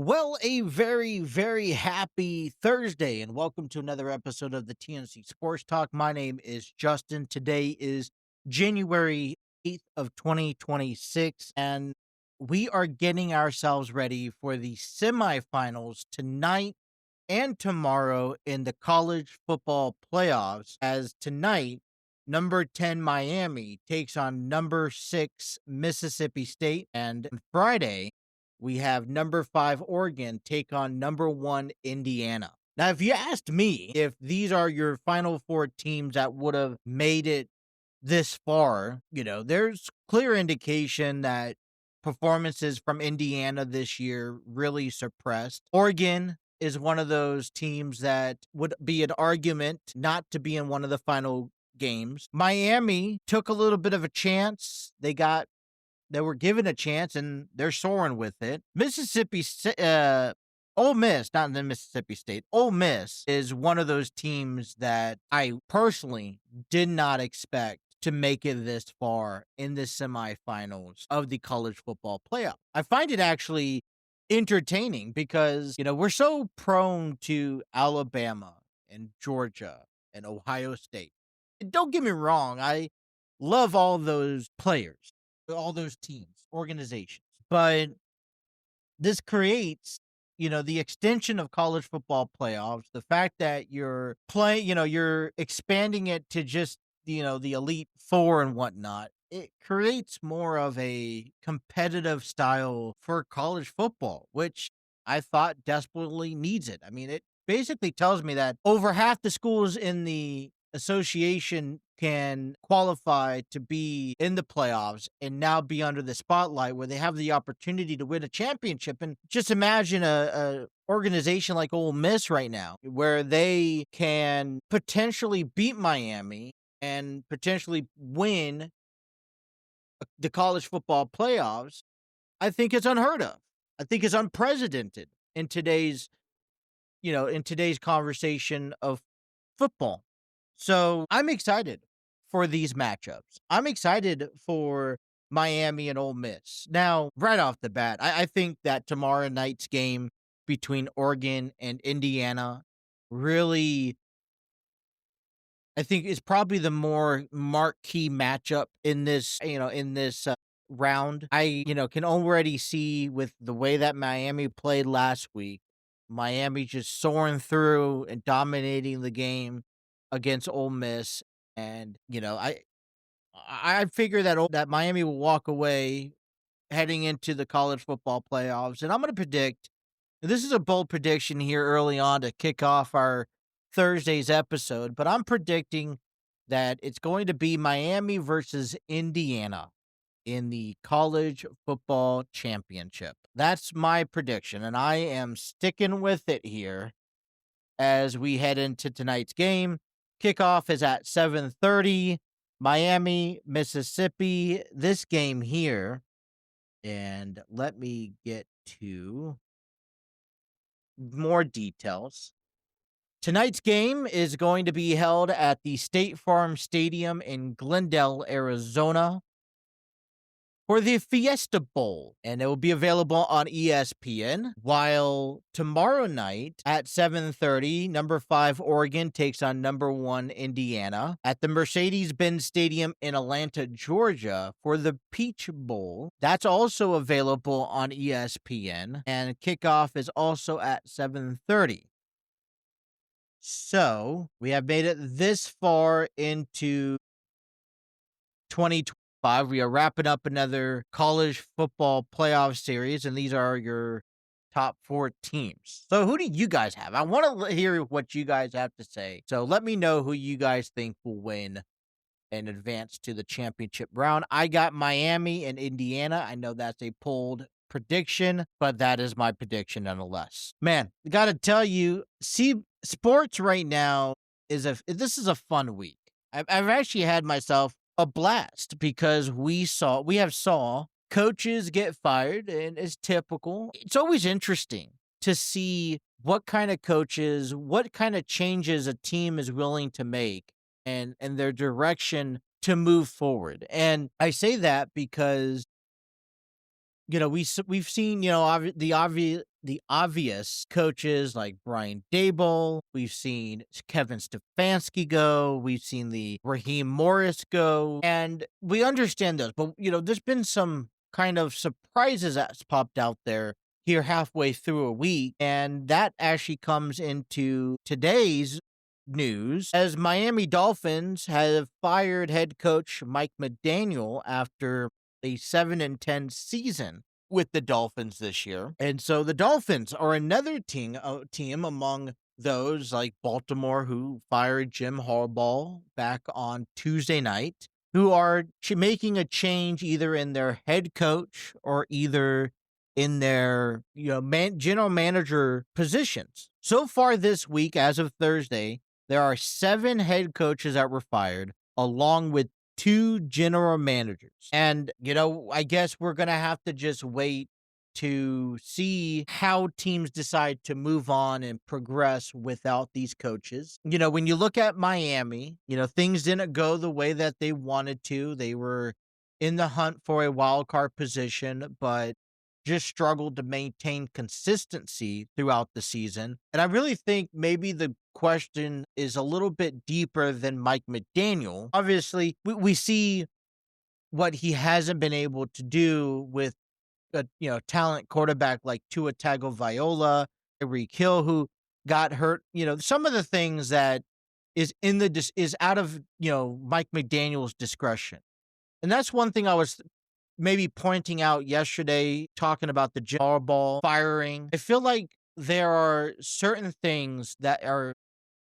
Well, a very, very happy Thursday, and welcome to another episode of the TNC Sports Talk. My name is Justin. Today is January 8th of 2026, and we are getting ourselves ready for the semifinals tonight and tomorrow in the college football playoffs. As tonight, number 10 Miami takes on number 6 Mississippi State, and on Friday we have number 5 Oregon take on number 1 Indiana. Now, if you asked me if these are your final four teams that would have made it this far, there's clear indication that performances from Indiana this year really suppressed. Oregon is one of those teams that would be an argument not to be in one of the final games. Miami took a little bit of a chance. They were given a chance and they're soaring with it. Ole Miss, not in Mississippi State. Ole Miss is one of those teams that I personally did not expect to make it this far in the semifinals of the college football playoff. I find it actually entertaining because, we're so prone to Alabama and Georgia and Ohio State. And don't get me wrong, I love all those players, all those teams, organizations. But this creates, the extension of college football playoffs, the fact that you're playing, you're expanding it to just, the Elite Four and whatnot. It creates more of a competitive style for college football, which I thought desperately needs it. I mean, it basically tells me that over half the schools in the association can qualify to be in the playoffs and now be under the spotlight where they have the opportunity to win a championship. And just imagine a organization like Ole Miss right now where they can potentially beat Miami and potentially win the college football playoffs. I think it's unheard of. I think it's unprecedented in today's conversation of football. So I'm excited for these matchups. I'm excited for Miami and Ole Miss. Now, right off the bat, I think that tomorrow night's game between Oregon and Indiana really, I think, is probably the more marquee matchup in this round. I, can already see with the way that Miami played last week, Miami just soaring through and dominating the game against Ole Miss. And, I figure that Miami will walk away heading into the college football playoffs. And I'm going to predict, this is a bold prediction here early on to kick off our Thursday's episode, but I'm predicting that it's going to be Miami versus Indiana in the college football championship. That's my prediction, and I am sticking with it here as we head into tonight's game. Kickoff is at 7:30, Miami, Mississippi. This game here, and let me get to more details. Tonight's game is going to be held at the State Farm Stadium in Glendale, Arizona, for the Fiesta Bowl, and it will be available on ESPN. While tomorrow night at 7:30, number 5 Oregon takes on number 1 Indiana at the Mercedes-Benz Stadium in Atlanta, Georgia for the Peach Bowl. That's also available on ESPN, and kickoff is also at 7:30. So we have made it this far into 2025. We are wrapping up another college football playoff series, and these are your top 4 teams. So who do you guys have? I want to hear what you guys have to say. So let me know who you guys think will win and advance to the championship round. I got Miami and Indiana. I know that's a polled prediction, but that is my prediction nonetheless. Man, I got to tell you, sports right now this is a fun week. I've actually had myself a blast because we have saw coaches get fired, and it's typical. It's always interesting to see what kind of coaches, what kind of changes a team is willing to make and their direction to move forward. And I say that because we've seen, the the obvious coaches like Brian Dable. We've seen Kevin Stefanski go. We've seen the Raheem Morris go. And we understand those. But, there's been some kind of surprises that's popped out there here halfway through a week. And that actually comes into today's news as Miami Dolphins have fired head coach Mike McDaniel after a 7-10 season with the Dolphins this year. And so the Dolphins are another team among those like Baltimore, who fired Jim Harbaugh back on Tuesday night, who are making a change either in their head coach or either in their general manager positions. So far this week, as of Thursday, there are 7 head coaches that were fired, along with 2 general managers. And, I guess we're going to have to just wait to see how teams decide to move on and progress without these coaches. When you look at Miami, things didn't go the way that they wanted to. They were in the hunt for a wild card position, but just struggled to maintain consistency throughout the season. And I really think maybe the question is a little bit deeper than Mike McDaniel. Obviously, we see what he hasn't been able to do with a talent quarterback like Tua Tagovailoa, Tyreek Hill, who got hurt. Some of the things that is out of Mike McDaniel's discretion. And that's one thing I was maybe pointing out yesterday, talking about the Jim Harbaugh firing. I feel like there are certain things that are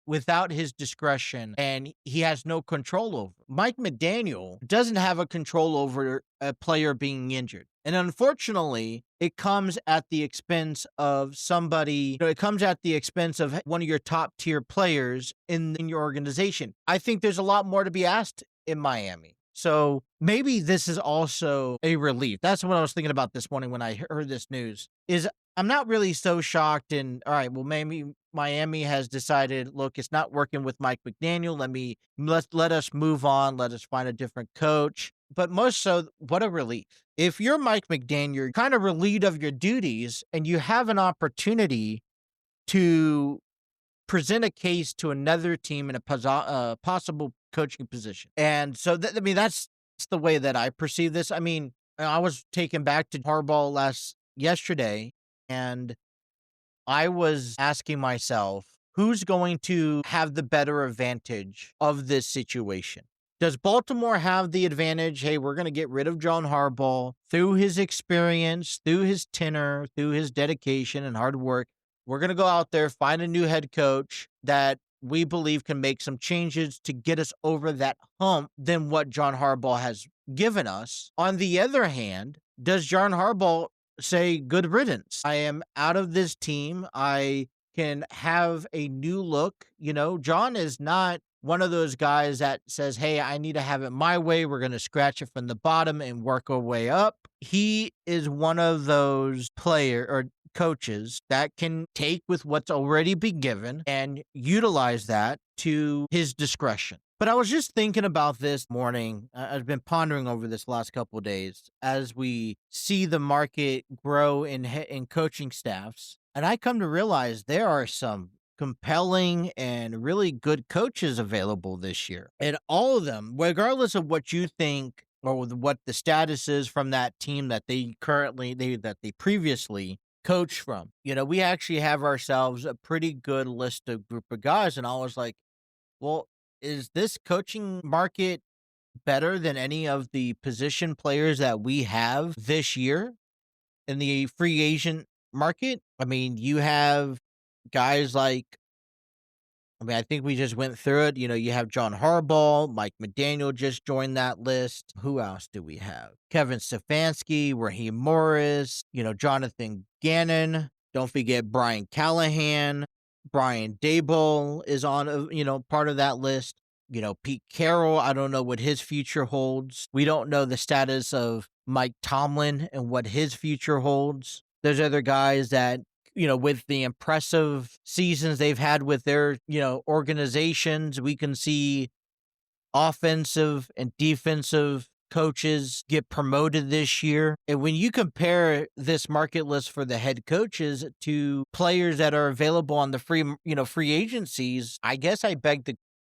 without his discretion and he has no control over. Mike McDaniel doesn't have a control over a player being injured. And unfortunately, it comes at the expense of somebody, it comes at the expense of one of your top tier players in your organization. I think there's a lot more to be asked in Miami. So maybe this is also a relief. That's what I was thinking about this morning when I heard this news, is I'm not really so shocked. And all right, well, maybe Miami has decided, look, it's not working with Mike McDaniel. Let us move on. Let us find a different coach. But most so, what a relief. If you're Mike McDaniel, you're kind of relieved of your duties and you have an opportunity to present a case to another team in a possible coaching position. And so, that's the way that I perceive this. I mean, I was taken back to Harbaugh yesterday, and I was asking myself, who's going to have the better advantage of this situation? Does Baltimore have the advantage? Hey, we're going to get rid of John Harbaugh through his experience, through his tenure, through his dedication and hard work. We're going to go out there, find a new head coach that we believe can make some changes to get us over that hump than what John Harbaugh has given us. On the other hand, does John Harbaugh say, good riddance? I am out of this team. I can have a new look. John is not one of those guys that says, hey, I need to have it my way. We're going to scratch it from the bottom and work our way up. He is one of those coaches that can take with what's already been given and utilize that to his discretion. But I was just thinking about this morning. I've been pondering over this last couple of days as we see the market grow in coaching staffs. And I come to realize there are some compelling and really good coaches available this year. And all of them, regardless of what you think or what the status is from that team that they previously coached from. We actually have ourselves a pretty good list of group of guys. And I was like, well, is this coaching market better than any of the position players that we have this year in the free agent market? I mean, you have guys like, I think we just went through it. You have John Harbaugh, Mike McDaniel just joined that list. Who else do we have? Kevin Stefanski, Raheem Morris, Jonathan Gannon. Don't forget Brian Callahan. Brian Dable is on, part of that list. Pete Carroll, I don't know what his future holds. We don't know the status of Mike Tomlin and what his future holds. There's other guys that, with the impressive seasons they've had with their, organizations, we can see offensive and defensive coaches get promoted this year. And when you compare this market list for the head coaches to players that are available on the free agencies, I guess I beg to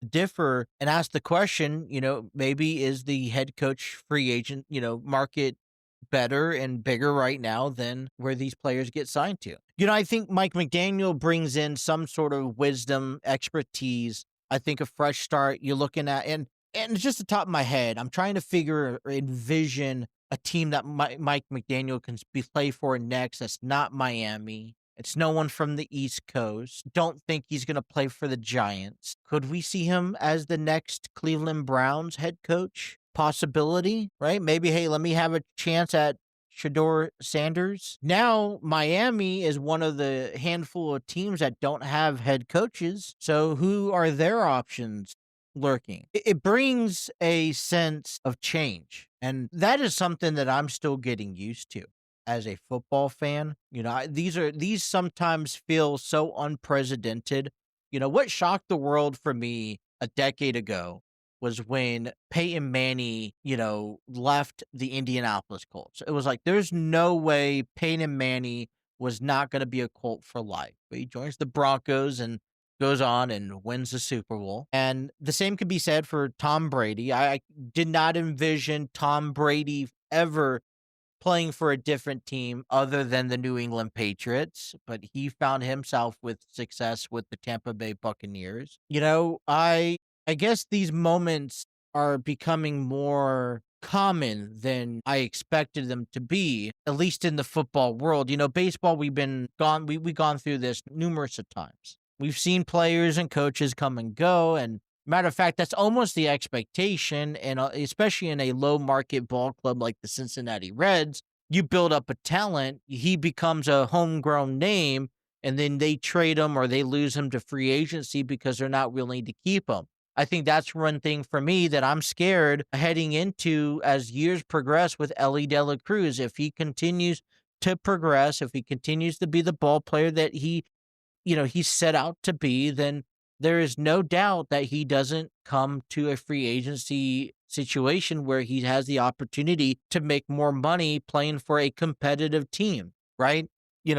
differ and ask the question, maybe is the head coach free agent, market better and bigger right now than where these players get signed to? I think Mike McDaniel brings in some sort of wisdom, expertise. I think a fresh start you're looking at, and it's just the top of my head. I'm trying to figure or envision a team that Mike McDaniel can play for next. That's not Miami. It's no one from the East Coast. Don't think he's going to play for the Giants. Could we see him as the next Cleveland Browns head coach? Possibility, right? Maybe, hey, let me have a chance at Shador Sanders. Now, Miami is one of the handful of teams that don't have head coaches. So who are their options lurking? It brings a sense of change. And that is something that I'm still getting used to as a football fan. These sometimes feel so unprecedented. What shocked the world for me a decade ago was when Peyton Manning, left the Indianapolis Colts. It was like, there's no way Peyton Manning was not going to be a Colt for life. But he joins the Broncos and goes on and wins the Super Bowl. And the same could be said for Tom Brady. I did not envision Tom Brady ever playing for a different team other than the New England Patriots, but he found himself with success with the Tampa Bay Buccaneers. I guess these moments are becoming more common than I expected them to be, at least in the football world. Baseball, we've gone through this numerous of times. We've seen players and coaches come and go, and matter of fact, that's almost the expectation, and especially in a low market ball club like the Cincinnati Reds, you build up a talent, he becomes a homegrown name, and then they trade him or they lose him to free agency because they're not willing to keep him. I think that's one thing for me that I'm scared heading into as years progress with Ellie De La Cruz. If he continues to progress, if he continues to be the ball player that he's set out to be, then there is no doubt that he doesn't come to a free agency situation where he has the opportunity to make more money playing for a competitive team, right?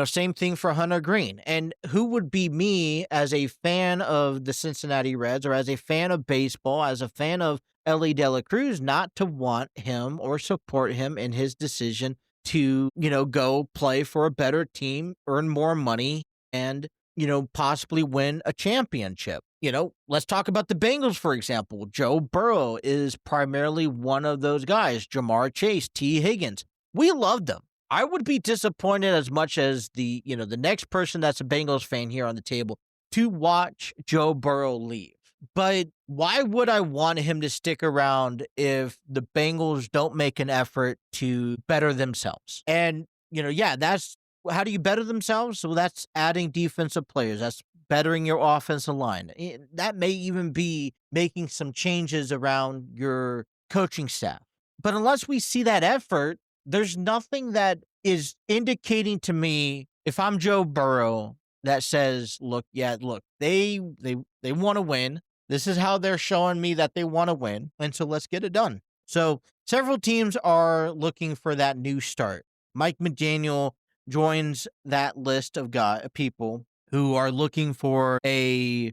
Same thing for Hunter Green. And who would be me as a fan of the Cincinnati Reds or as a fan of baseball, as a fan of Ellie De La Cruz, not to want him or support him in his decision to, go play for a better team, earn more money, and, possibly win a championship. Let's talk about the Bengals, for example. Joe Burrow is primarily one of those guys. Jamar Chase, T. Higgins. We love them. I would be disappointed as much as the next person that's a Bengals fan here on the table to watch Joe Burrow leave. But why would I want him to stick around if the Bengals don't make an effort to better themselves? And, that's how do you better themselves? So that's adding defensive players. That's bettering your offensive line. That may even be making some changes around your coaching staff. But unless we see that effort, there's nothing that is indicating to me, if I'm Joe Burrow, that says, look, they want to win. This is how they're showing me that they want to win. And so let's get it done. So several teams are looking for that new start. Mike McDaniel joins that list of people who are looking for a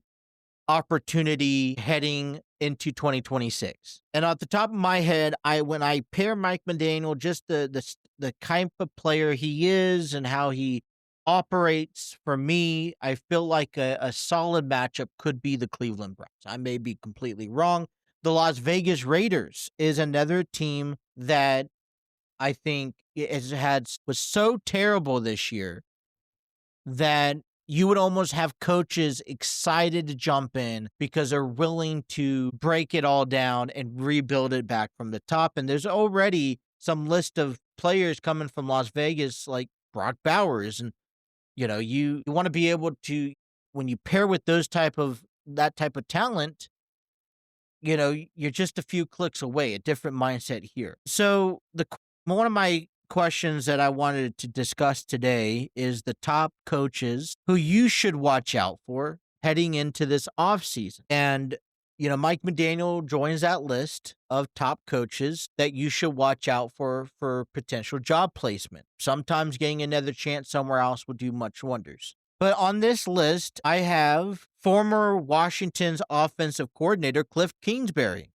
opportunity heading into 2026. And at the top of my head, when I pair Mike McDaniel, just the kind of player he is and how he operates, for me, I feel like a solid matchup could be the Cleveland Browns. I may be completely wrong. The Las Vegas Raiders is another team that I think was so terrible this year that you would almost have coaches excited to jump in because they're willing to break it all down and rebuild it back from the top. And there's already some list of players coming from Las Vegas, like Brock Bowers. And, you want to be able to, when you pair with that type of talent, you're just a few clicks away, a different mindset here. So one of my questions that I wanted to discuss today is the top coaches who you should watch out for heading into this offseason. And Mike McDaniel joins that list of top coaches that you should watch out for potential job placement. Sometimes getting another chance somewhere else will do much wonders. But on this list, I have former Washington's offensive coordinator, Cliff Kingsbury.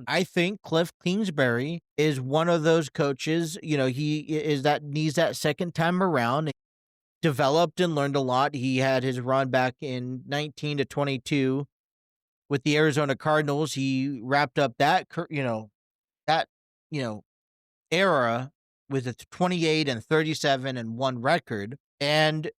I think Cliff Kingsbury is one of those coaches, he is that needs that second time around. Developed and learned a lot. He had his run back in 19 to 22 with the Arizona Cardinals. He wrapped up that era with a 28 and 37 and 1 record. And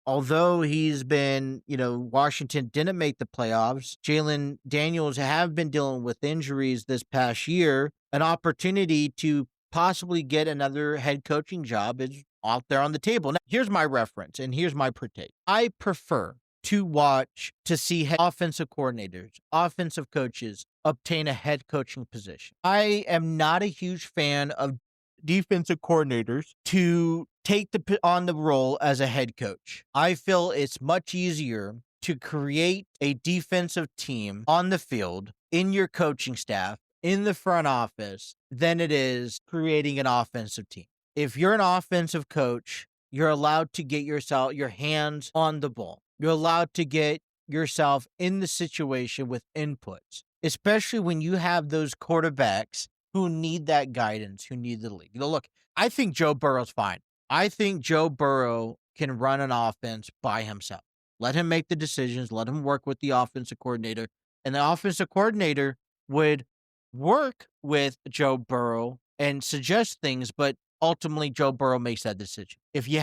although he's been, Washington didn't make the playoffs, Jalen Daniels have been dealing with injuries this past year. An opportunity to possibly get another head coaching job is out there on the table. Now, here's my reference and here's my take. I prefer to see offensive coordinators, offensive coaches obtain a head coaching position. I am not a huge fan of defensive coordinators to take on the role as a head coach. I feel it's much easier to create a defensive team on the field, in your coaching staff, in the front office, than it is creating an offensive team. If you're an offensive coach, you're allowed to get your hands on the ball. You're allowed to get yourself in the situation with inputs, especially when you have those quarterbacks who need that guidance, who need the lead. Look, I think Joe Burrow's fine. I think Joe Burrow can run an offense by himself. Let him make the decisions. Let him work with the offensive coordinator. And the offensive coordinator would work with Joe Burrow and suggest things, but ultimately Joe Burrow makes that decision. If you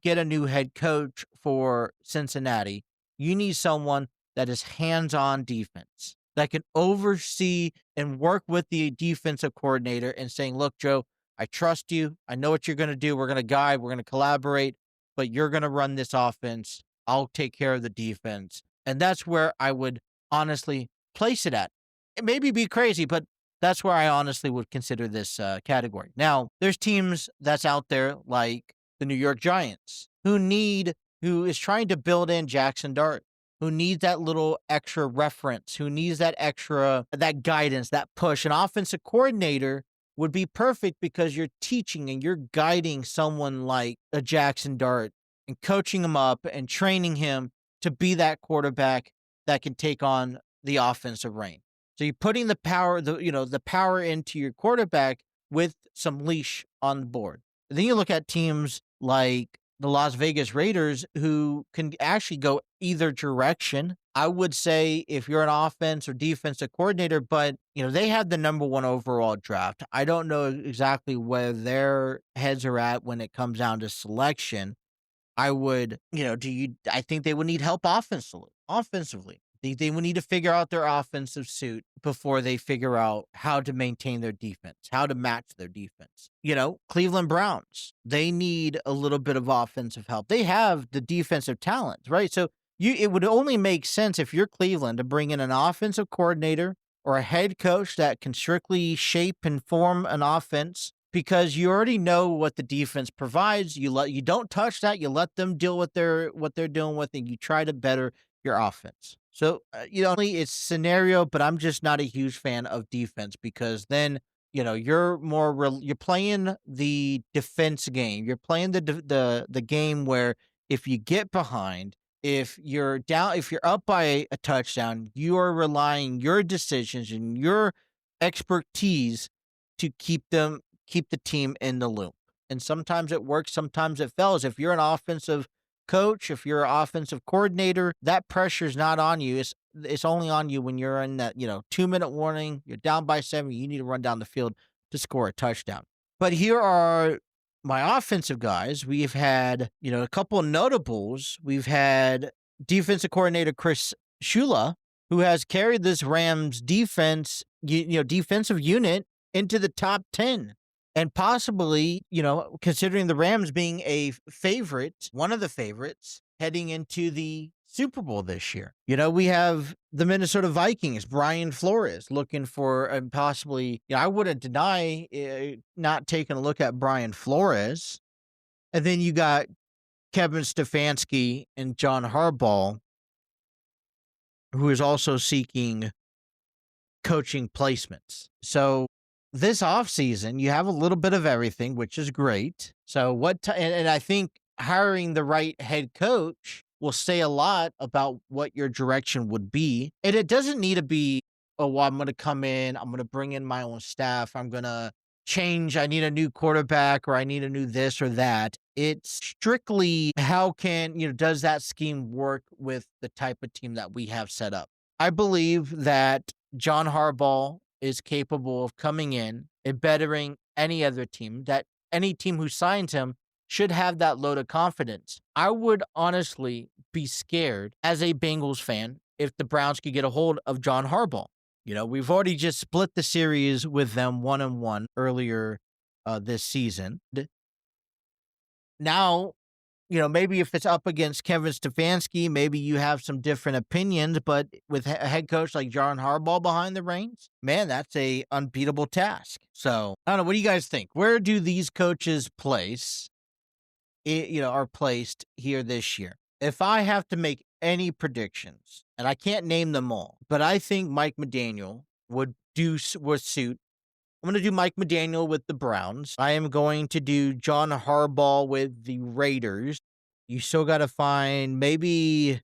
get a new head coach for Cincinnati, you need someone that is hands-on defense, that can oversee and work with the defensive coordinator and saying, look, Joe, I trust you. I know what you're going to do. We're going to guide. We're going to collaborate, but you're going to run this offense. I'll take care of the defense. And that's where I would honestly place it at. It may be crazy, but that's where I honestly would consider this category. Now, there's teams that's out there like the New York Giants who is trying to build in Jackson Dart, who needs that little extra reference, who needs that guidance, that push. An offensive coordinator would be perfect because you're teaching and you're guiding someone like a Jackson Dart and coaching him up and training him to be that quarterback that can take on the offensive reign. So you're putting the power into your quarterback with some leash on the board. And then you look at teams like the Las Vegas Raiders who can actually go either direction. I would say if you're an offense or defensive coordinator, but they had the number 1 overall draft. I don't know exactly where their heads are at when it comes down to selection. I think they would need help offensively. They would need to figure out their offensive suit before they figure out how to maintain their defense, how to match their defense. Cleveland Browns, they need a little bit of offensive help. They have the defensive talent, right? So it would only make sense if you're Cleveland to bring in an offensive coordinator or a head coach that can strictly shape and form an offense, because you already know what the defense provides. You don't touch that. You let them deal with what they're dealing with, and you try to better your offense. So, it's scenario, but I'm just not a huge fan of defense because then, you're playing the defense game. You're playing the game where if you get behind, if you're up by a touchdown, you are relying your decisions and your expertise to keep the team in the loop. And sometimes it works, sometimes it fails. If you're an offensive coach, if you're an offensive coordinator, that pressure's not on you. It's only on you when you're in that 2-minute warning, you're down by 7, you need to run down the field to score a touchdown. But here are my offensive guys. We've had a couple of notables. We've had defensive coordinator Chris Shula, who has carried this Rams defense defensive unit into the top 10. And possibly, considering the Rams being one of the favorites heading into the Super Bowl this year. We have the Minnesota Vikings, Brian Flores, looking for possibly, I wouldn't deny not taking a look at Brian Flores. And then you got Kevin Stefanski and John Harbaugh who is also seeking coaching placements. So this offseason, you have a little bit of everything, which is great. So and I think hiring the right head coach will say a lot about what your direction would be. And it doesn't need to be, oh, well, I'm going to come in, I'm going to bring in my own staff, I'm going to change, I need a new quarterback, or I need a new this or that. It's strictly does that scheme work with the type of team that we have set up? I believe that John Harbaugh is capable of coming in and bettering any other team, that any team who signs him should have that load of confidence. I would honestly be scared as a Bengals fan if the Browns could get a hold of John Harbaugh. We've already just split the series with them 1-1 earlier this season. Now, maybe if it's up against Kevin Stefanski, maybe you have some different opinions, but with a head coach like John Harbaugh behind the reins, man, that's a unbeatable task. So, I don't know. What do you guys think? Where do these coaches are placed here this year? If I have to make any predictions, and I can't name them all, but I think Mike McDaniel would suit. I'm going to do Mike McDaniel with the Browns. I am going to do John Harbaugh with the Raiders. You still got to find maybe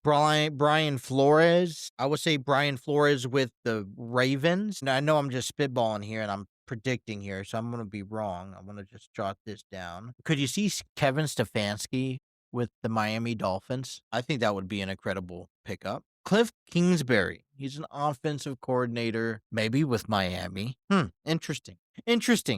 Brian Flores. I would say Brian Flores with the Ravens. Now, I know I'm just spitballing here and I'm predicting here, so I'm going to be wrong. I'm going to just jot this down. Could you see Kevin Stefanski with the Miami Dolphins? I think that would be an incredible pickup. Cliff Kingsbury. He's an offensive coordinator, maybe with Miami. Interesting.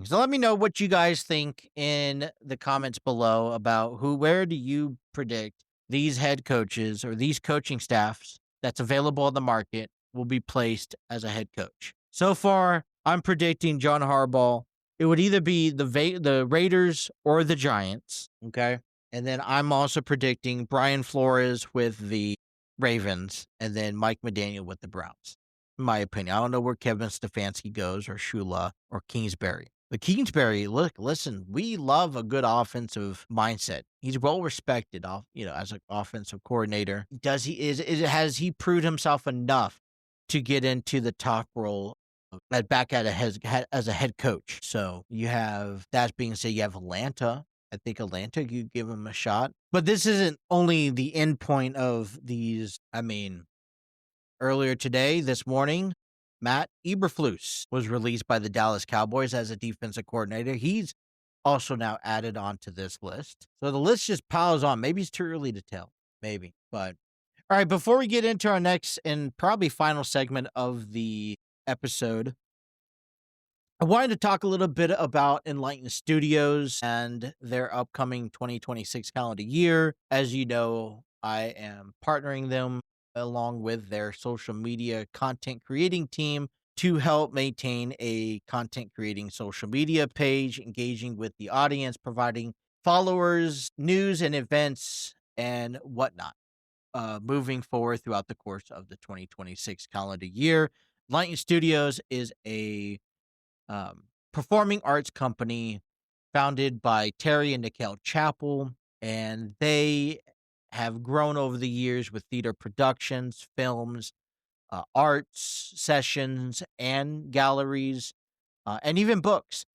So let me know what you guys think in the comments below about where do you predict these head coaches or these coaching staffs that's available on the market will be placed as a head coach. So far, I'm predicting John Harbaugh. It would either be the Raiders or the Giants, okay? And then I'm also predicting Brian Flores with the Ravens and then Mike McDaniel with the Browns, in my opinion. I don't know where Kevin Stefanski goes or Shula or Kingsbury. But Kingsbury, listen, we love a good offensive mindset. He's well respected, as an offensive coordinator. Has he proved himself enough to get into the top role back as a head coach? So you have that being said, you have Atlanta. I think Atlanta, you give him a shot. But this isn't only the end point of these. Earlier today, this morning, Matt Eberflus was released by the Dallas Cowboys as a defensive coordinator. He's also now added onto this list. So the list just piles on. Maybe it's too early to tell. Maybe. But all right, before we get into our next and probably final segment of the episode, I wanted to talk a little bit about Enlightened Studios and their upcoming 2026 calendar year. As you know, I am partnering them along with their social media content creating team to help maintain a content creating social media page, engaging with the audience, providing followers, news and events and whatnot, moving forward throughout the course of the 2026 calendar year. Enlightened Studios is a performing arts company founded by Terry and Nikhil Chappell, and they have grown over the years with theater productions, films, arts sessions, and galleries, and even books.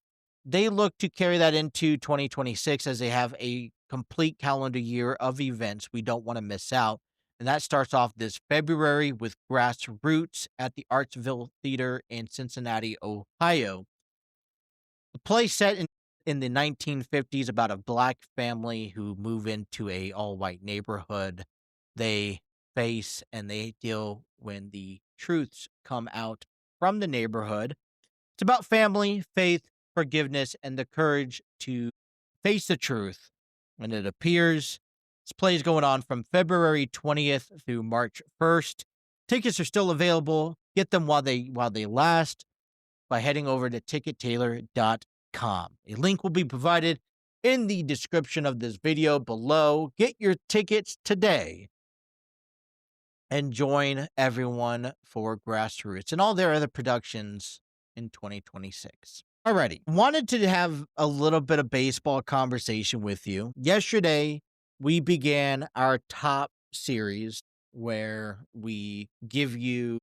They look to carry that into 2026 as they have a complete calendar year of events we don't want to miss out. And that starts off this February with Grassroots at the Artsville Theater in Cincinnati, Ohio. The play set in the 1950s about a black family who move into a all-white neighborhood. They face and they deal when the truths come out from the neighborhood. It's about family, faith, forgiveness, and the courage to face the truth when it appears. This play is going on from February 20th through March 1st. Tickets are still available. Get them while they last by heading over to tickettailor.com. A link will be provided in the description of this video below. Get your tickets today and join everyone for Grassroots and all their other productions in 2026. Alrighty, wanted to have a little bit of baseball conversation with you. Yesterday, we began our top series where we give you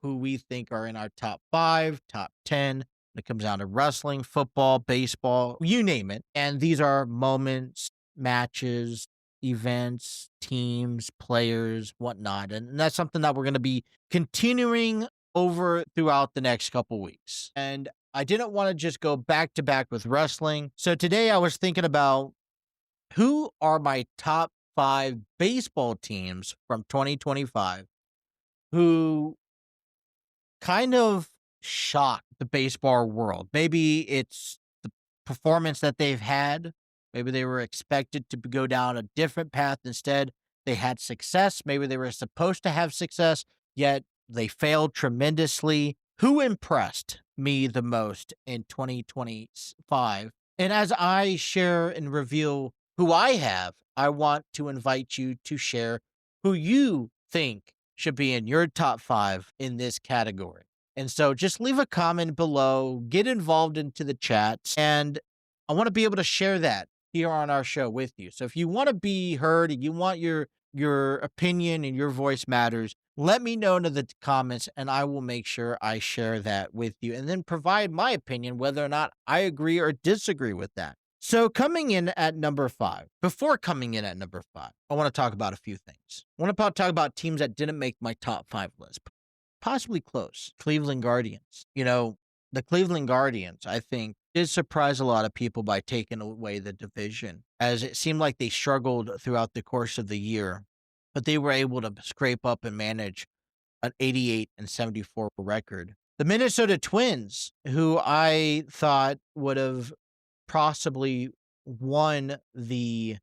who we think are in our top 5, top 10. When it comes down to wrestling, football, baseball, you name it. And these are moments, matches, events, teams, players, whatnot. And that's something that we're going to be continuing over throughout the next couple weeks. And I didn't want to just go back to back with wrestling. So today I was thinking about who are my top 5 baseball teams from 2025 who kind of shocked the baseball world. Maybe it's the performance that they've had. Maybe they were expected to go down a different path. Instead, they had success. Maybe they were supposed to have success, yet they failed tremendously. Who impressed me the most in 2025? And as I share and reveal who I have, I want to invite you to share who you think should be in your top 5 in this category. And so just leave a comment below, get involved into the chat, and I want to be able to share that here on our show with you. So if you want to be heard and you want your opinion and your voice matters, let me know in the comments and I will make sure I share that with you and then provide my opinion whether or not I agree or disagree with that. So coming in at number 5, before coming in at number 5, I want to talk about a few things. I want to talk about teams that didn't make my top 5 list, possibly close. Cleveland Guardians. The Cleveland Guardians, I think, did surprise a lot of people by taking away the division, as it seemed like they struggled throughout the course of the year, but they were able to scrape up and manage an 88-74 record. The Minnesota Twins, who I thought would have possibly won the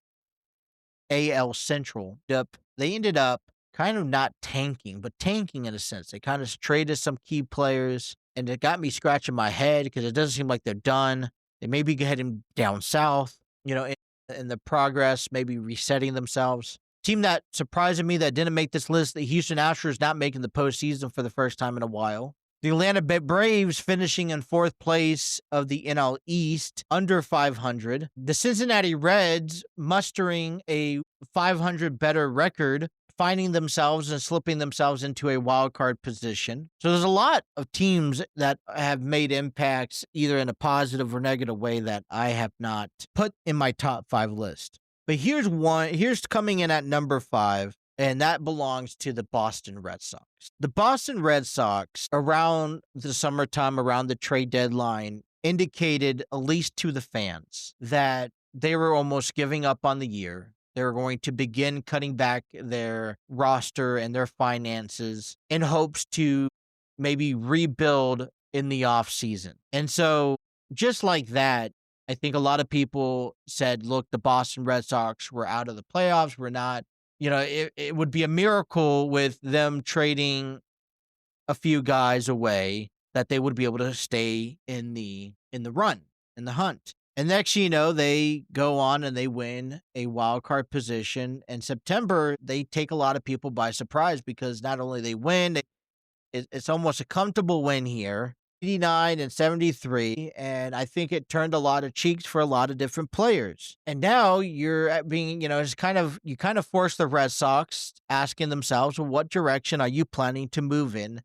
AL Central, they ended up kind of not tanking, but tanking in a sense. They kind of traded some key players, and it got me scratching my head because it doesn't seem like they're done. They may be heading down south, in the progress, maybe resetting themselves. Team that surprised me that didn't make this list, the Houston Astros not making the postseason for the first time in a while. The Atlanta Braves finishing in 4th place of the NL East, under 500. The Cincinnati Reds mustering a 500 better record, finding themselves and slipping themselves into a wild card position. So there's a lot of teams that have made impacts either in a positive or negative way that I have not put in my top 5 list. But here's coming in at number 5, and that belongs to the Boston Red Sox. The Boston Red Sox, around the summertime, around the trade deadline, indicated, at least to the fans, that they were almost giving up on the year. They were going to begin cutting back their roster and their finances in hopes to maybe rebuild in the offseason. And so, just like that, I think a lot of people said, look, the Boston Red Sox were out of the playoffs. We're not, it would be a miracle with them trading a few guys away that they would be able to stay in the run, in the hunt. And next, they go on and they win a wild card position. In September, they take a lot of people by surprise because not only they win, it's almost a comfortable win here. 89-73, and I think it turned a lot of cheeks for a lot of different players. And now you're being, it's you kind of force the Red Sox asking themselves, well, what direction are you planning to move in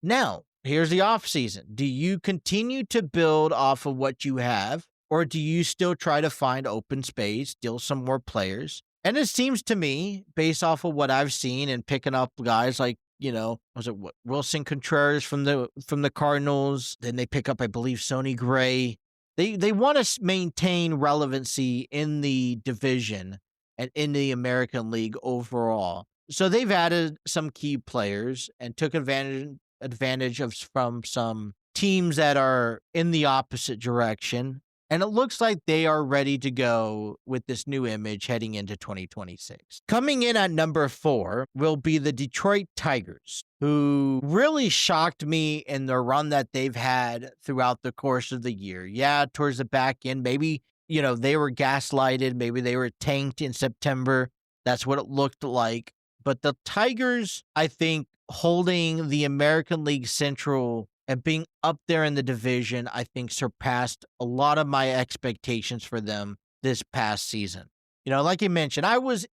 now? Here's the offseason. Do you continue to build off of what you have, or do you still try to find open space, deal some more players? And it seems to me, based off of what I've seen and picking up guys like, was it Wilson Contreras from the Cardinals? Then they pick up, I believe, Sonny Gray. They want to maintain relevancy in the division and in the American League overall. So they've added some key players and took advantage of from some teams that are in the opposite direction. And it looks like they are ready to go with this new image heading into 2026. Coming in at number 4 will be the Detroit Tigers, who really shocked me in the run that they've had throughout the course of the year. Yeah, towards the back end, maybe, they were gaslighted. Maybe they were tanked in September. That's what it looked like. But the Tigers, I think, holding the American League Central and being up there in the division, I think surpassed a lot of my expectations for them this past season. Like you mentioned, I was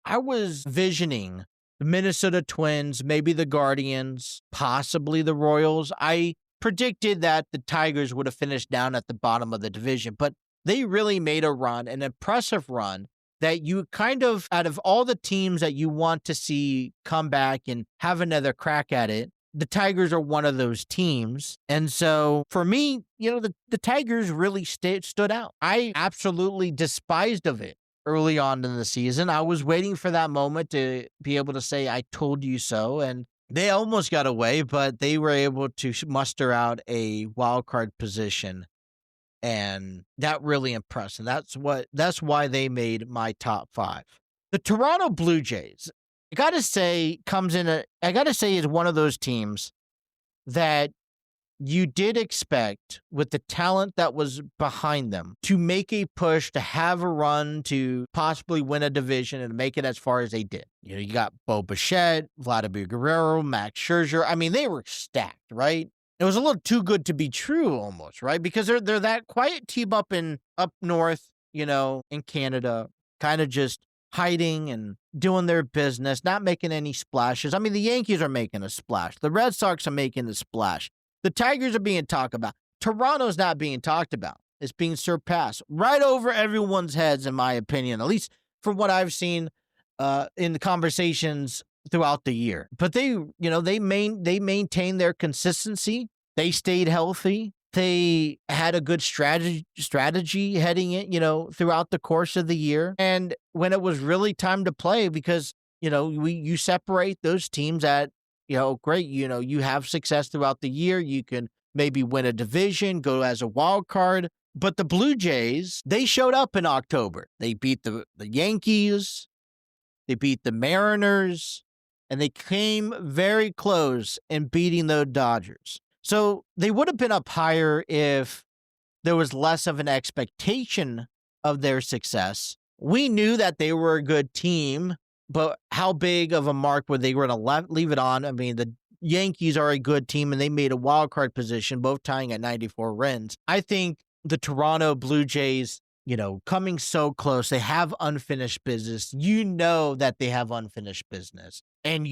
I was visioning the Minnesota Twins, maybe the Guardians, possibly the Royals. I predicted that the Tigers would have finished down at the bottom of the division, but they really made a run, an impressive run that you kind of, out of all the teams that you want to see come back and have another crack at it, the Tigers are one of those teams. And so for me, the Tigers really stood out. I absolutely despised of it early on in the season. I was waiting for that moment to be able to say, I told you so. And they almost got away, but they were able to muster out a wild card position. And that really impressed. And that's why they made my top 5. The Toronto Blue Jays, I gotta say, is one of those teams that you did expect, with the talent that was behind them, to make a push, to have a run, to possibly win a division and make it as far as they did. You got Bo Bichette, Vladimir Guerrero, Max Scherzer. I mean, they were stacked, right? It was a little too good to be true almost, right? Because they're that quiet team up north, in Canada, kind of just hiding and doing their business, not making any splashes. I mean, the Yankees are making a splash. The Red Sox are making a splash. The Tigers are being talked about. Toronto's not being talked about. It's being surpassed right over everyone's heads, in my opinion, at least from what I've seen in the conversations throughout the year. But they maintained their consistency. They stayed healthy. They had a good strategy heading in, throughout the course of the year. And when it was really time to play, because, you separate those teams that, great, you have success throughout the year. You can maybe win a division, go as a wild card. But the Blue Jays, they showed up in October. They beat the Yankees. They beat the Mariners. And they came very close in beating the Dodgers. So they would have been up higher if there was less of an expectation of their success. We knew that they were a good team, but how big of a mark were they going to leave it on? I mean, the Yankees are a good team, and they made a wild card position, both tying at 94 wins. I think the Toronto Blue Jays, coming so close, they have unfinished business. That they have unfinished business, and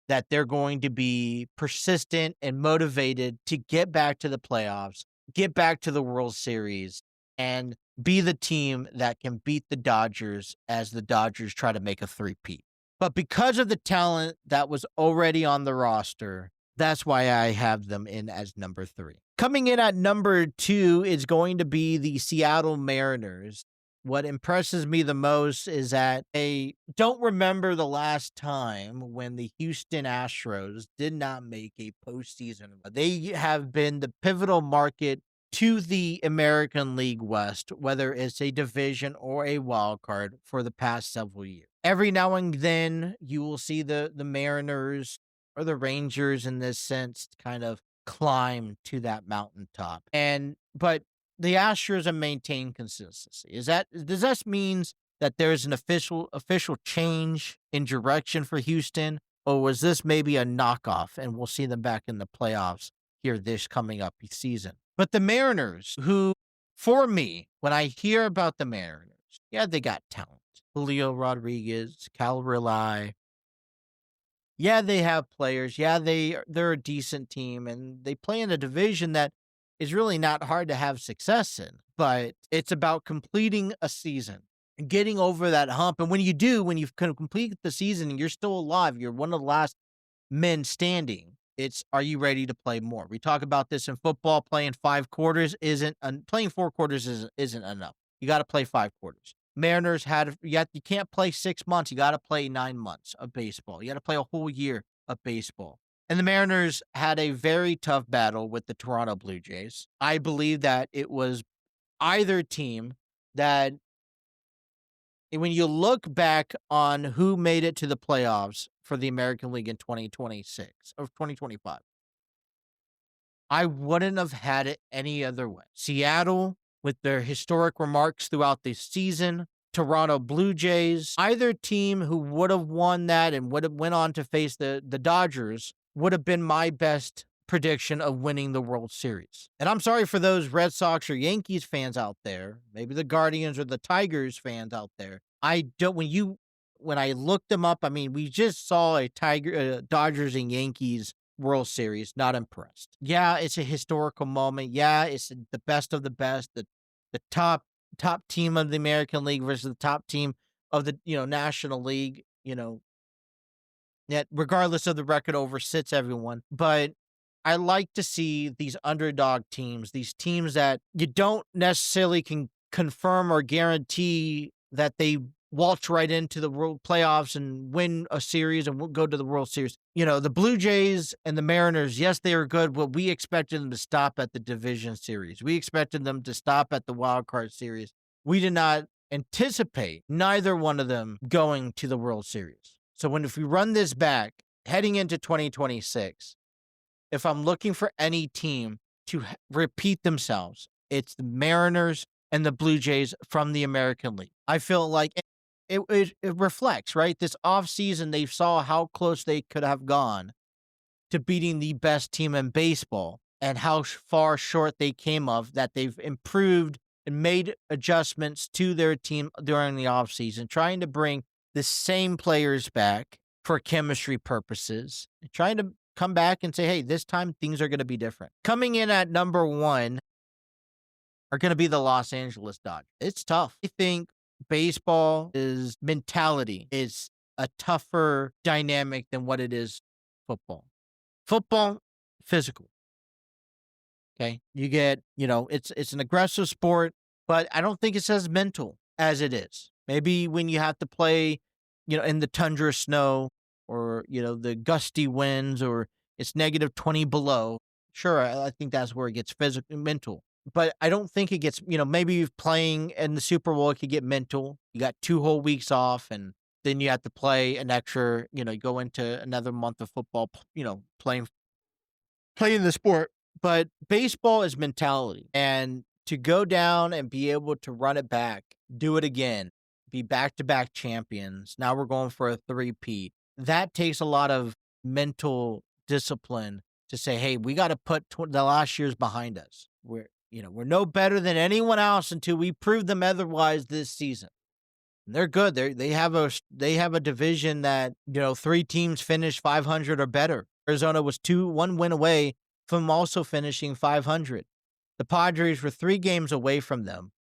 that they're going to be persistent and motivated to get back to the playoffs, get back to the World Series, and be the team that can beat the Dodgers as the Dodgers try to make a three-peat. But because of the talent that was already on the roster, that's why I have them in as number 3. Coming in at number 2 is going to be the Seattle Mariners. What impresses me the most is that I don't remember the last time when the Houston Astros did not make a postseason. They have been the pivotal market to the American League West, whether it's a division or a wild card, for the past several years. Every now and then you will see the Mariners or the Rangers, in this sense, kind of climb to that mountaintop. But the Astros have maintained consistency. Does that mean that there's an official change in direction for Houston, or was this maybe a knockoff and we'll see them back in the playoffs here this coming up season? But the Mariners, who, for me, when I hear about the Mariners, yeah, they got talent. Julio Rodriguez, Cal Raleigh. Yeah, they have players. Yeah, they're a decent team, and they play in a division that is really not hard to have success in. But it's about completing a season and getting over that hump. And when you've completed the season and you're still alive, you're one of the last men standing. Are you ready to play more? We talk about this in football. Playing 5 quarters playing 4 quarters isn't enough. You got to play 5 quarters. Mariners you can't play 6 months. You got to play 9 months of baseball. You got to play a whole year of baseball. And the Mariners had a very tough battle with the Toronto Blue Jays. I believe that it was either team that, when you look back on who made it to the playoffs for the American League in 2026 or 2025, I wouldn't have had it any other way. Seattle, with their historic remarks throughout the season, Toronto Blue Jays, either team who would have won that and would have went on to face the Dodgers would have been my best prediction of winning the World Series. And I'm sorry for those Red Sox or Yankees fans out there, maybe the Guardians or the Tigers fans out there. When you when I looked them up, I mean, we just saw a Dodgers and Yankees World Series. Not impressed. Yeah, it's a historical moment. Yeah, it's the best of the best. The top team of the American League versus the top team of the National League. That regardless of the record oversits everyone. But I like to see these underdog teams, these teams that you don't necessarily can confirm or guarantee that they waltz right into the world playoffs and win a series and will go to the World Series. The Blue Jays and the Mariners, yes, they are good, but we expected them to stop at the division series. We expected them to stop at the wild card series. We did not anticipate neither one of them going to the World Series. So if we run this back heading into 2026, if I'm looking for any team to repeat themselves, it's the Mariners and the Blue Jays from the American League. I feel like it reflects, right? This offseason, they saw how close they could have gone to beating the best team in baseball and how far short they came of that. They've improved and made adjustments to their team during the offseason, trying to bring the same players back for chemistry purposes, trying to come back and say, hey, this time things are going to be different. Coming in at number 1 are going to be the Los Angeles Dodgers. It's tough. I think baseball mentality is a tougher dynamic than what it is football. Football, physical. Okay. You get, it's an aggressive sport, but I don't think it's as mental as it is. Maybe when you have to play, in the tundra snow or, the gusty winds or it's negative 20 below. Sure. I think that's where it gets physical, mental. But I don't think it gets, maybe playing in the Super Bowl, it could get mental. You got 2 whole weeks off and then you have to play an extra, go into another month of football, playing the sport. But baseball is mentality. And to go down and be able to run it back, do it again, be back-to-back champions. Now we're going for a three-peat. That takes a lot of mental discipline to say, hey, we got to put the last years behind us. We're no better than anyone else until we prove them otherwise this season. And they're good. They have a division that, 3 teams finish 500 or better. Arizona was 1 win away from also finishing 500. The Padres were 3 games away from them.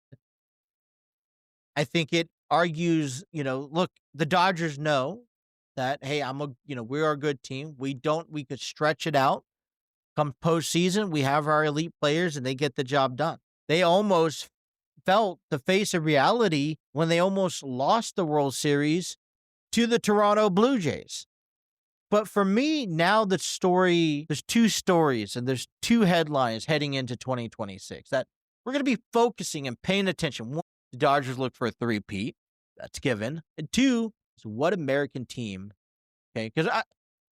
I think it argues, look, the Dodgers know that, hey, we're a good team. We could stretch it out. Come postseason, we have our elite players and they get the job done. They almost felt the face of reality when they almost lost the World Series to the Toronto Blue Jays. But for me, now there's 2 stories and there's 2 headlines heading into 2026 that we're going to be focusing and paying attention. 1, the Dodgers look for a three-peat. That's given. And 2, is what American team, okay? Because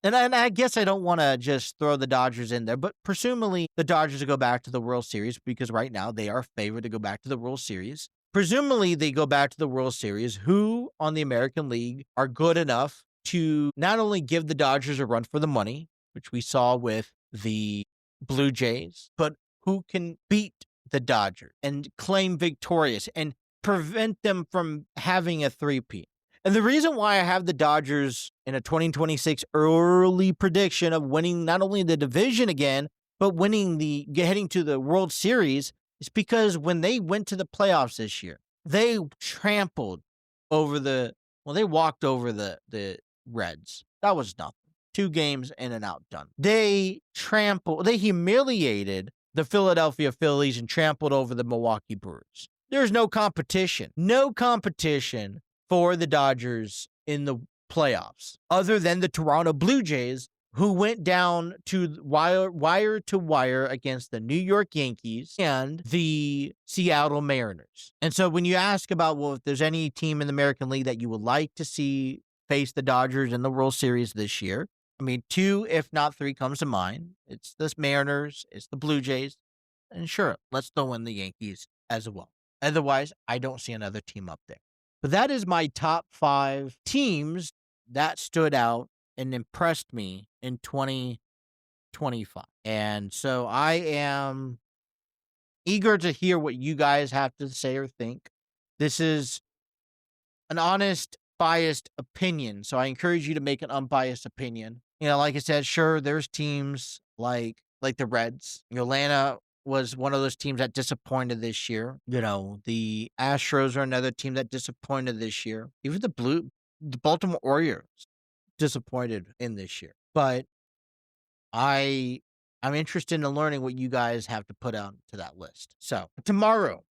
I guess I don't want to just throw the Dodgers in there, but presumably the Dodgers will go back to the World Series because right now they are favored to go back to the World Series. Presumably they go back to the World Series. Who on the American League are good enough to not only give the Dodgers a run for the money, which we saw with the Blue Jays, but who can beat the Dodgers and claim victorious and prevent them from having a three-peat. And the reason why I have the Dodgers in a 2026 early prediction of winning not only the division again, but heading to the World Series is because when they went to the playoffs this year, they they walked over the Reds. That was nothing. 2 games in and out, done. They humiliated the Philadelphia Phillies and trampled over the Milwaukee Brewers. There's no competition. No competition for the Dodgers in the playoffs, other than the Toronto Blue Jays, who went down to wire to wire against the New York Yankees and the Seattle Mariners. And so when you ask about, well, if there's any team in the American League that you would like to see face the Dodgers in the World Series this year, I mean, 2, if not 3, comes to mind. It's the Mariners, it's the Blue Jays, and sure, let's throw in the Yankees as well. Otherwise, I don't see another team up there. But that is my top 5 teams that stood out and impressed me in 2025. And so I am eager to hear what you guys have to say or think. This is an honest biased opinion. So I encourage you to make an unbiased opinion. Like I said, sure, there's teams like the Reds. Atlanta was one of those teams that disappointed this year. The Astros are another team that disappointed this year. Even the Baltimore Orioles disappointed in this year. But I'm interested in learning what you guys have to put on to that list. So tomorrow,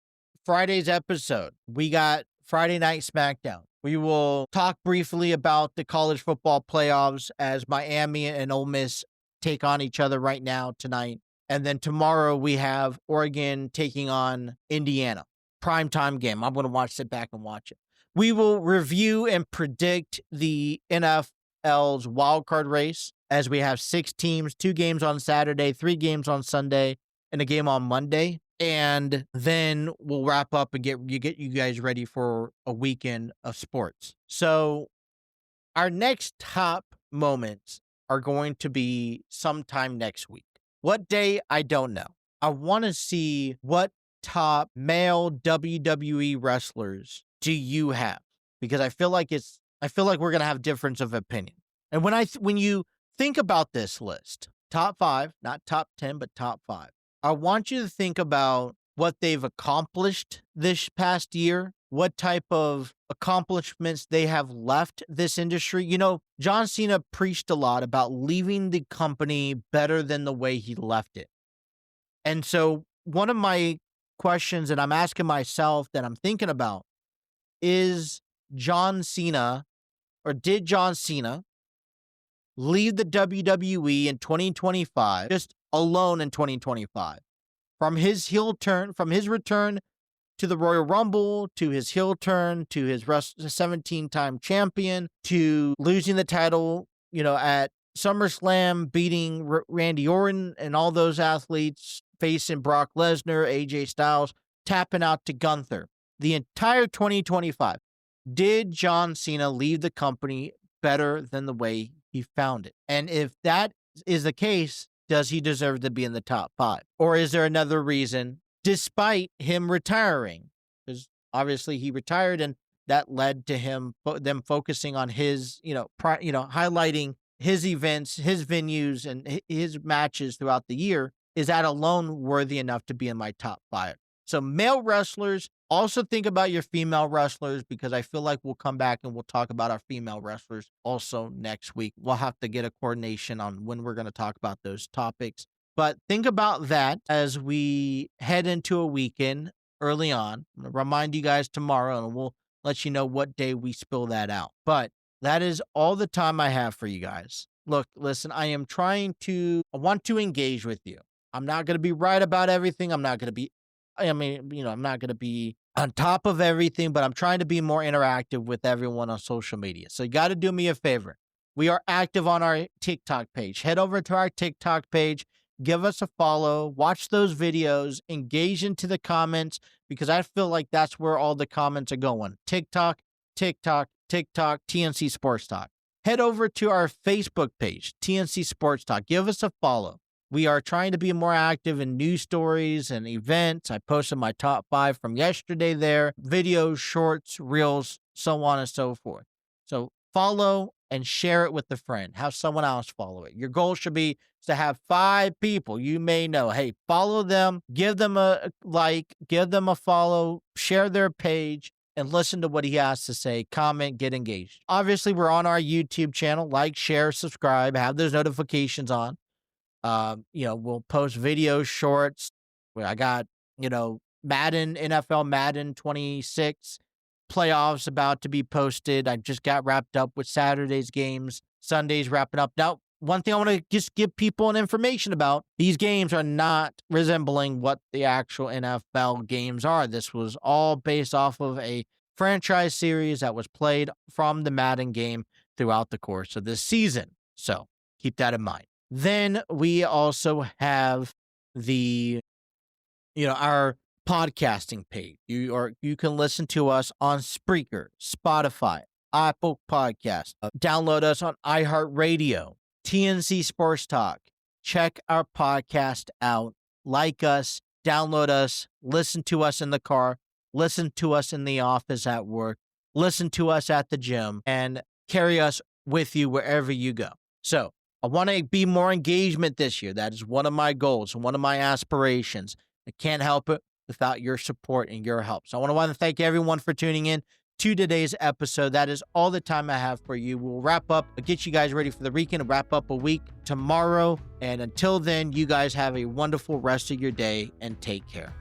Friday's episode, we got Friday Night SmackDown. We will talk briefly about the college football playoffs as Miami and Ole Miss take on each other right now tonight. And then tomorrow we have Oregon taking on Indiana. Primetime game. I'm going to sit back and watch it. We will review and predict the NFL's wildcard race as we have 6 teams, 2 games on Saturday, 3 games on Sunday, and a game on Monday. And then we'll wrap up and get you guys ready for a weekend of sports. So our next top moments are going to be sometime next week. What day? I don't know. I want to see what top male WWE wrestlers do you have? Because I feel like we're going to have difference of opinion. And when you think about this list, top 5, not top 10, but top 5, I want you to think about what they've accomplished this past year, what type of accomplishments they have left this industry. John Cena preached a lot about leaving the company better than the way he left it. And so one of my questions that I'm asking myself that I'm thinking about is did John Cena leave the WWE in 2025, just alone in 2025, from his return to the Royal Rumble, to his heel turn, to his 17-time champion, to losing the title, at SummerSlam, beating Randy Orton and all those athletes, facing Brock Lesnar, AJ Styles, tapping out to Gunther. The entire 2025, did John Cena leave the company better than the way he found it? And if that is the case, does he deserve to be in the top 5? Or is there another reason, despite him retiring? Because obviously he retired, and that led to them focusing on his, highlighting his events, his venues, and his matches throughout the year. Is that alone worthy enough to be in my top 5? So male wrestlers, also think about your female wrestlers, because I feel like we'll come back and we'll talk about our female wrestlers also next week. We'll have to get a coordination on when we're going to talk about those topics. But think about that as we head into a weekend early on. I'm going to remind you guys tomorrow, and we'll let you know what day we spill that out. But that is all the time I have for you guys. Look, listen, I want to engage with you. I'm not going to be right about everything. I'm not going to be on top of everything, but I'm trying to be more interactive with everyone on social media. So you got to do me a favor. We are active on our TikTok page. Head over to our TikTok page, give us a follow, watch those videos, engage into the comments, because I feel like that's where all the comments are going. TikTok, TNC Sports Talk. Head over to our Facebook page, TNC Sports Talk. Give us a follow. We are trying to be more active in news stories and events. I posted my top 5 from yesterday there, videos, shorts, reels, so on and so forth. So follow and share it with a friend. Have someone else follow it. Your goal should be to have 5 people you may know. Hey, follow them, give them a like, give them a follow, share their page, and listen to what he has to say. Comment, get engaged. Obviously, we're on our YouTube channel. Like, share, subscribe, have those notifications on. We'll post videos, shorts. I got, NFL Madden 26 playoffs about to be posted. I just got wrapped up with Saturday's games, Sunday's wrapping up. Now, one thing I want to just give people an information about, these games are not resembling what the actual NFL games are. This was all based off of a franchise series that was played from the Madden game throughout the course of this season. So keep that in mind. Then we also have our podcasting page. You can listen to us on Spreaker, Spotify, Apple Podcasts. Download us on iHeartRadio, TNC Sports Talk. Check our podcast out. Like us, download us, listen to us in the car, listen to us in the office at work. listen to us at the gym, and carry us with you wherever you go. So I want to be more engagement this year. That is one of my goals and one of my aspirations. I can't help it without your support and your help. So I want to thank everyone for tuning in to today's episode. That is all the time I have for you. We'll wrap up, get you guys ready for the weekend, and wrap up a week tomorrow. And until then, you guys have a wonderful rest of your day and take care.